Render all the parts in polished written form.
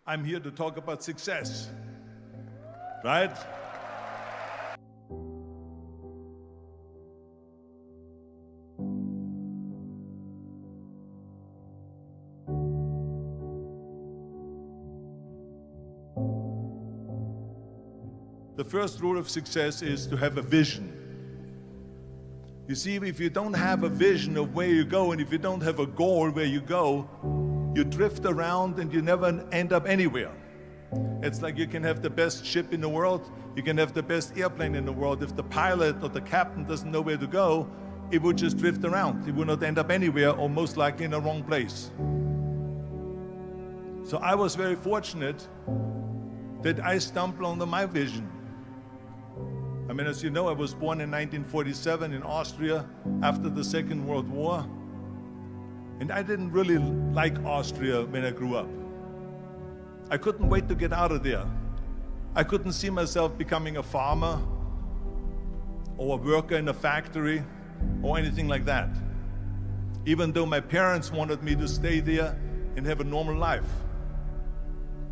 I'm here to talk about success, right? The first rule of success is to have a vision. You see, if you don't have a vision of where you go, and if you don't have a goal where you go, you drift around and you never end up anywhere. It's like you can have the best ship in the world, you can have the best airplane in the world. If the pilot or the captain doesn't know where to go, it would just drift around. It would not end up anywhere, or most likely in the wrong place. So I was very fortunate that I stumbled onto my vision. I mean, as you know, I was born in 1947 in Austria after the Second World War. And I didn't really like Austria when I grew up. I couldn't wait to get out of there. I couldn't see myself becoming a farmer or a worker in a factory or anything like that, even though my parents wanted me to stay there and have a normal life.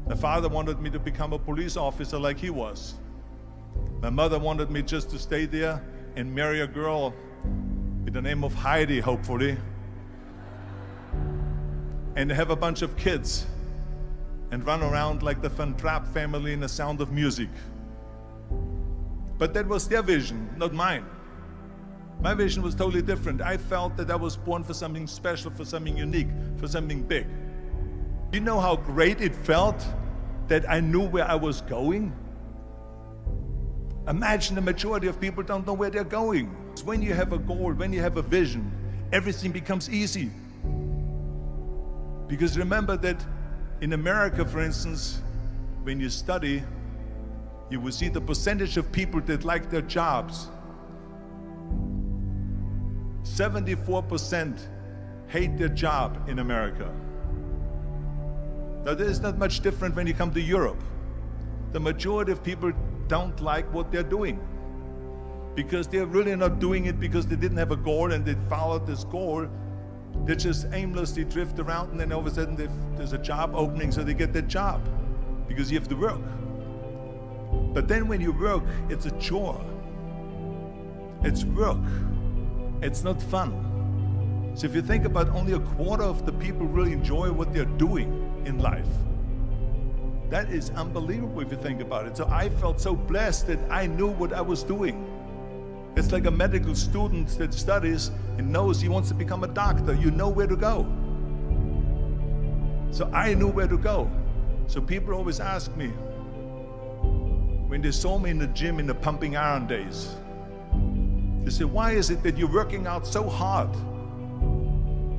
My father wanted me to become a police officer like he was. My mother wanted me just to stay there and marry a girl with the name of Heidi, hopefully, and have a bunch of kids and run around like the Van Trapp family in The Sound of Music. But that was their vision, not mine. My vision was totally different. I felt that I was born for something special, for something unique, for something big. You know how great it felt that I knew where I was going? Imagine the majority of people don't know where they're going. When you have a goal, when you have a vision, everything becomes easy. Because remember that in America, for instance, when you study, you will see the percentage of people that like their jobs. 74% hate their job in America. Now, there is not much different when you come to Europe. The majority of people don't like what they're doing because they're really not doing it because they didn't have a goal and they followed this goal. They just aimlessly drift around, and then all of a sudden there's a job opening, so they get that job because you have to work. But then when you work, it's a chore. It's work. It's not fun. So if you think about, only a quarter of the people really enjoy what they're doing in life. That is unbelievable if you think about it. So I felt so blessed that I knew what I was doing. It's like a medical student that studies and knows he wants to become a doctor. You know where to go. So I knew where to go. So people always ask me, when they saw me in the gym in the pumping iron days, they say, why is it that you're working out so hard?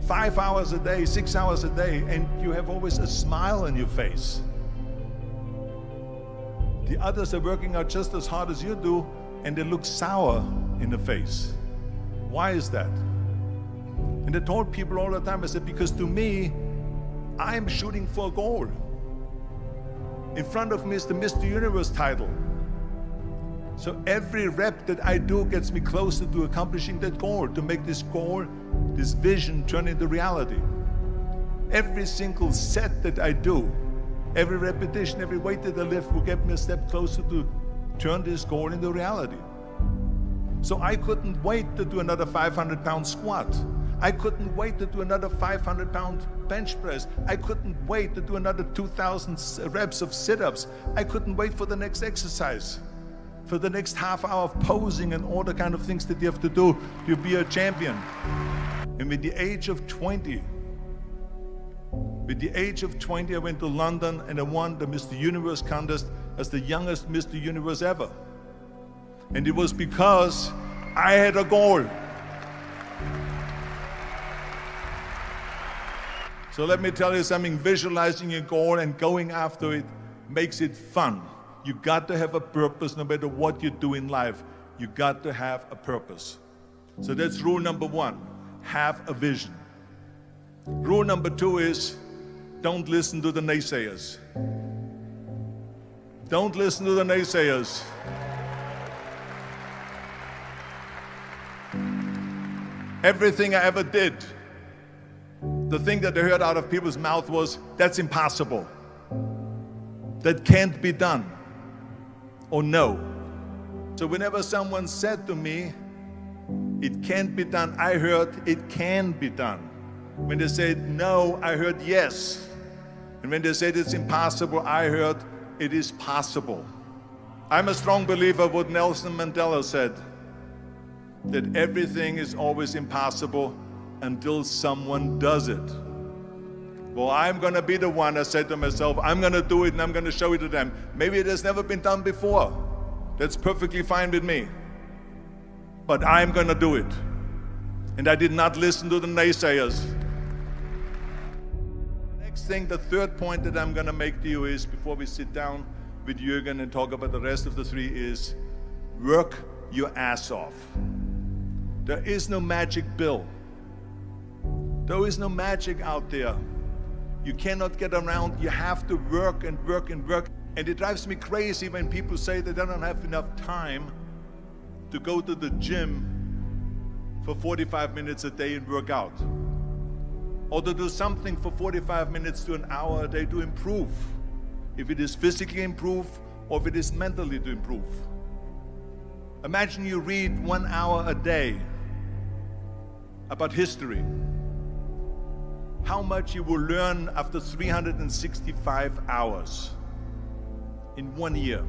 5 hours a day, 6 hours a day, and you have always a smile on your face. The others are working out just as hard as you do, and they look sour in the face. Why is that? And I told people all the time, I said, because to me, I'm shooting for a goal. In front of me is the Mr. Universe title. So every rep that I do gets me closer to accomplishing that goal, to make this goal, this vision turn into reality. Every single set that I do, every repetition, every weight that I lift will get me a step closer to turn this goal into reality. So I couldn't wait to do another 500-pound squat. I couldn't wait to do another 500-pound bench press. I couldn't wait to do another 2,000 reps of sit-ups. I couldn't wait for the next exercise, for the next half hour of posing and all the kind of things that you have to do to be a champion. And with the age of 20, I went to London and I won the Mr. Universe contest as the youngest Mr. Universe ever. And it was because I had a goal. So let me tell you something, visualizing a goal and going after it makes it fun. You got to have a purpose no matter what you do in life. You got to have a purpose. So that's rule number one, have a vision. Rule number two is, don't listen to the naysayers. Don't listen to the naysayers. Everything I ever did, the thing that I heard out of people's mouth was, that's impossible. that can't be done or no. So whenever someone said to me, it can't be done, I heard it can be done. When they said no, I heard yes. And when they said it's impossible, I heard it is possible. I'm a strong believer of what Nelson Mandela said, that everything is always impossible until someone does it. Well, I'm gonna be the one, I said to myself, I'm gonna do it and I'm gonna show it to them. Maybe it has never been done before. That's perfectly fine with me. But I'm gonna do it. And I did not listen to the naysayers. The next thing, the third point that I'm gonna make to you is, before we sit down with Jürgen and talk about the rest of the three, is work your ass off. There is no magic pill. There is no magic out there. You cannot get around. You have to work and work and work. And it drives me crazy when people say that they don't have enough time to go to the gym for 45 minutes a day and work out. Or to do something for 45 minutes to an hour a day to improve. If it is physically improve or if it is mentally to improve. Imagine you read 1 hour a day about history. How much you will learn after 365 hours in 1 year.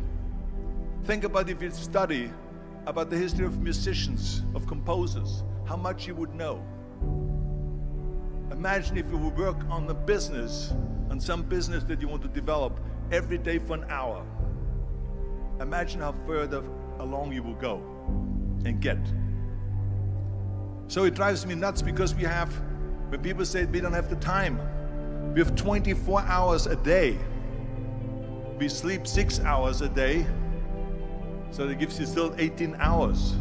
Think about if you study about the history of musicians, of composers, how much you would know. Imagine if you would work on a business, on some business that you want to develop every day for an hour. Imagine how further along you will go and get. So it drives me nuts because when people say we don't have the time, we have 24 hours a day. We sleep 6 hours a day, so that gives you still 18 hours.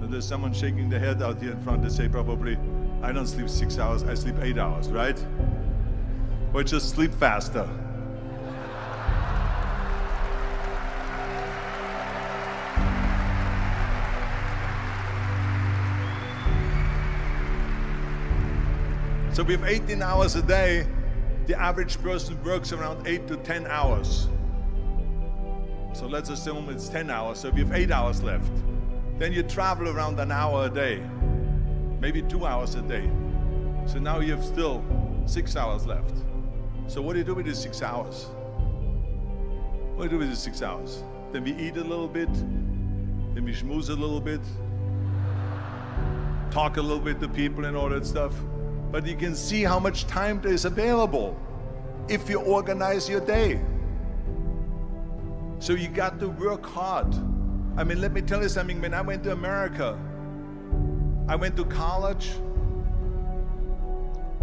So there's someone shaking their head out here in front. They say probably, I don't sleep 6 hours, I sleep 8 hours, right? Or just sleep faster. So we have 18 hours a day. The average person works around 8 to 10 hours. So let's assume it's 10 hours, so we have 8 hours left. Then you travel around an hour a day, maybe 2 hours a day. So now you have still 6 hours left. So what do you do with these 6 hours? What do you do with these 6 hours? Then we eat a little bit, then we schmooze a little bit, talk a little bit to people and all that stuff. But you can see how much time there is available if you organize your day. So you got to work hard. I mean, let me tell you something. When I went to America, I went to college.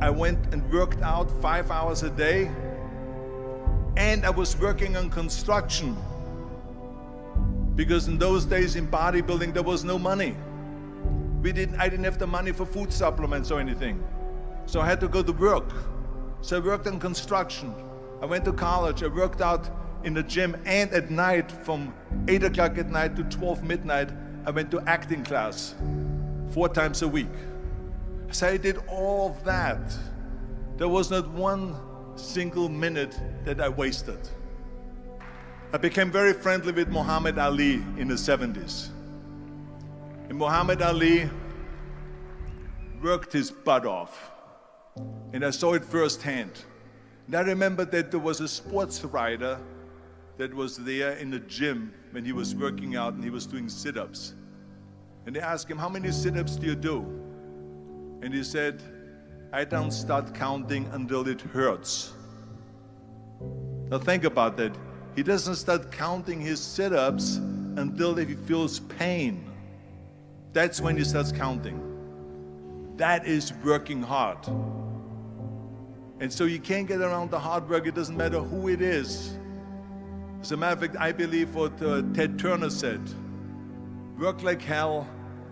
I went and worked out 5 hours a day. And I was working on construction. Because in those days in bodybuilding, there was no money. I didn't have the money for food supplements or anything. So I had to go to work. So I worked on construction. I went to college. I worked out in the gym, and at night from 8 o'clock at night to 12 midnight, I went to acting class 4 times a week. So I did all of that. There was not one single minute that I wasted. I became very friendly with Muhammad Ali in the 70s. And Muhammad Ali worked his butt off. And I saw it firsthand. And I remember that there was a sports writer that was there in the gym when he was working out and he was doing sit-ups. And they asked him, how many sit-ups do you do? And he said, I don't start counting until it hurts. Now think about that. He doesn't start counting his sit-ups until he feels pain. That's when he starts counting. That is working hard. And so you can't get around the hard work. It doesn't matter who it is. As a matter of fact, I believe what Ted Turner said, work like hell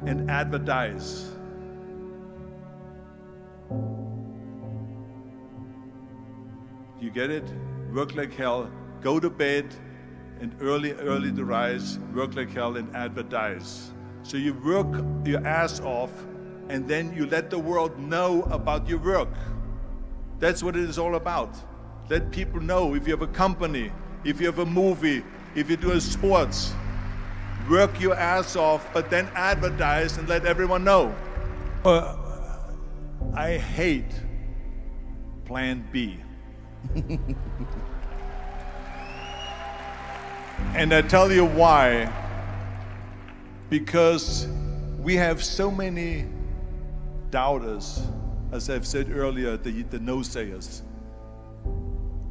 and advertise. You get it? Work like hell, go to bed, and early to rise, work like hell and advertise. So you work your ass off, and then you let the world know about your work. That's what it is all about. Let people know. If you have a company, if you have a movie, if you do a sports, work your ass off, but then advertise and let everyone know. I hate Plan B. And I tell you why. Because we have so many doubters, as I've said earlier, the no-sayers.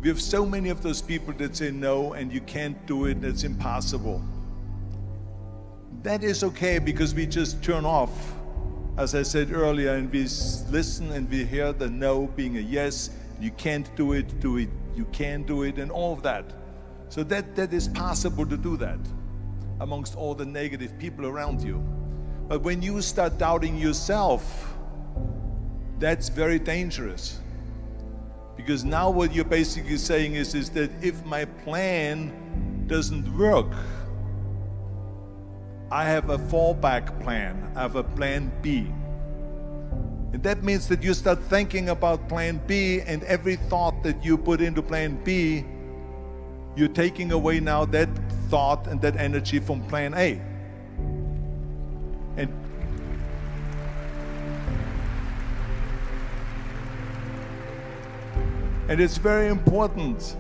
We have so many of those people that say no, and you can't do it, it's impossible. That is okay, because we just turn off, as I said earlier, and we listen and we hear the no being a yes. You can't do it, you can do it, and all of that. So that is possible to do that amongst all the negative people around you. But when you start doubting yourself, that's very dangerous. Because now what you're basically saying is that if my plan doesn't work, I have a fallback plan, I have a plan B. And that means that you start thinking about plan B, and every thought that you put into plan B, you're taking away now that thought and that energy from plan A. And it's very important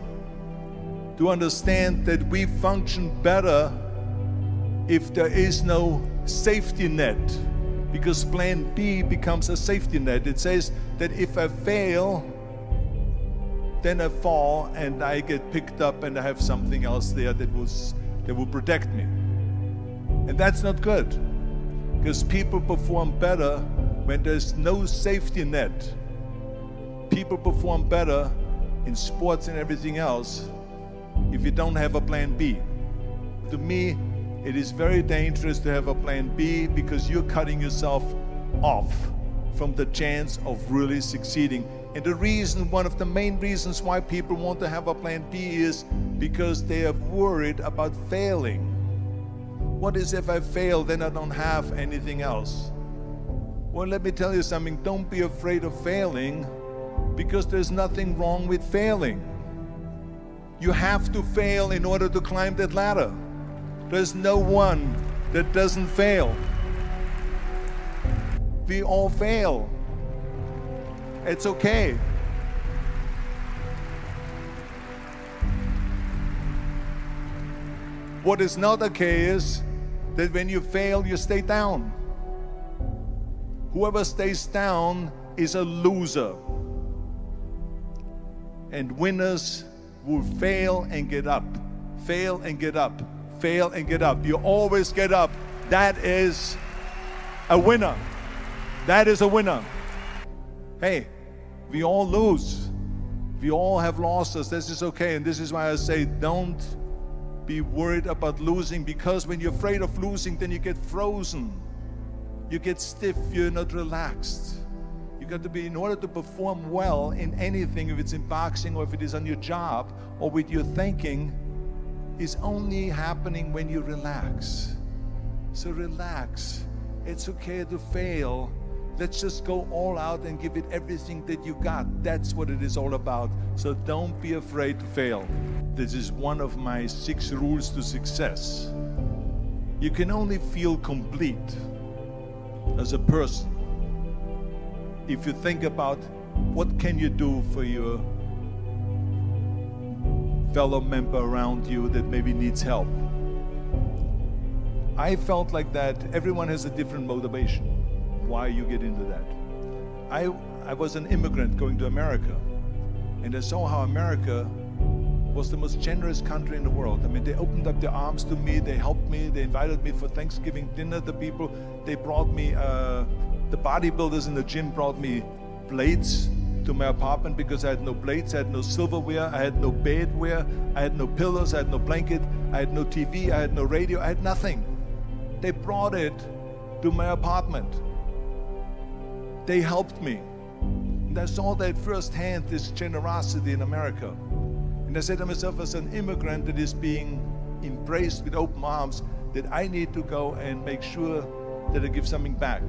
to understand that we function better if there is no safety net, because plan B becomes a safety net. It says that if I fail, then I fall and I get picked up and I have something else there that will protect me. And that's not good, because people perform better when there's no safety net. People perform better in sports and everything else if you don't have a plan B. To me, it is very dangerous to have a plan B, because you're cutting yourself off from the chance of really succeeding. And the reason, one of the main reasons why people want to have a plan B is because they are worried about failing. What is if I fail, then I don't have anything else? Well, let me tell you something. Don't be afraid of failing, because there's nothing wrong with failing. You have to fail in order to climb that ladder. There's no one that doesn't fail. We all fail. It's okay. What is not okay is that when you fail, you stay down. Whoever stays down is a loser. And winners will fail and get up, fail and get up, fail and get up. You always get up. That is a winner. That is a winner. Hey, we all lose. We all have losses. This is okay. And this is why I say don't be worried about losing, because when you're afraid of losing, then you get frozen. You get stiff. You're not relaxed. You got to be, in order to perform well in anything, if it's in boxing or if it is on your job or with your thinking, is only happening when you relax. So relax. It's okay to fail. Let's just go all out and give it everything that you got. That's what it is all about. So don't be afraid to fail. This is one of my 6 rules to success. You can only feel complete as a person if you think about what can you do for your fellow member around you that maybe needs help. I felt like that. Everyone has a different motivation why you get into that. I was an immigrant going to America, and I saw how America was the most generous country in the world. I mean, they opened up their arms to me, they helped me, they invited me for Thanksgiving dinner. The people, they brought me, the bodybuilders in the gym brought me plates to my apartment because I had no plates, I had no silverware, I had no bedware, I had no pillows, I had no blanket, I had no TV, I had no radio, I had nothing. They brought it to my apartment. They helped me. And I saw that firsthand, this generosity in America. And I said to myself, as an immigrant that is being embraced with open arms, that I need to go and make sure that I give something back.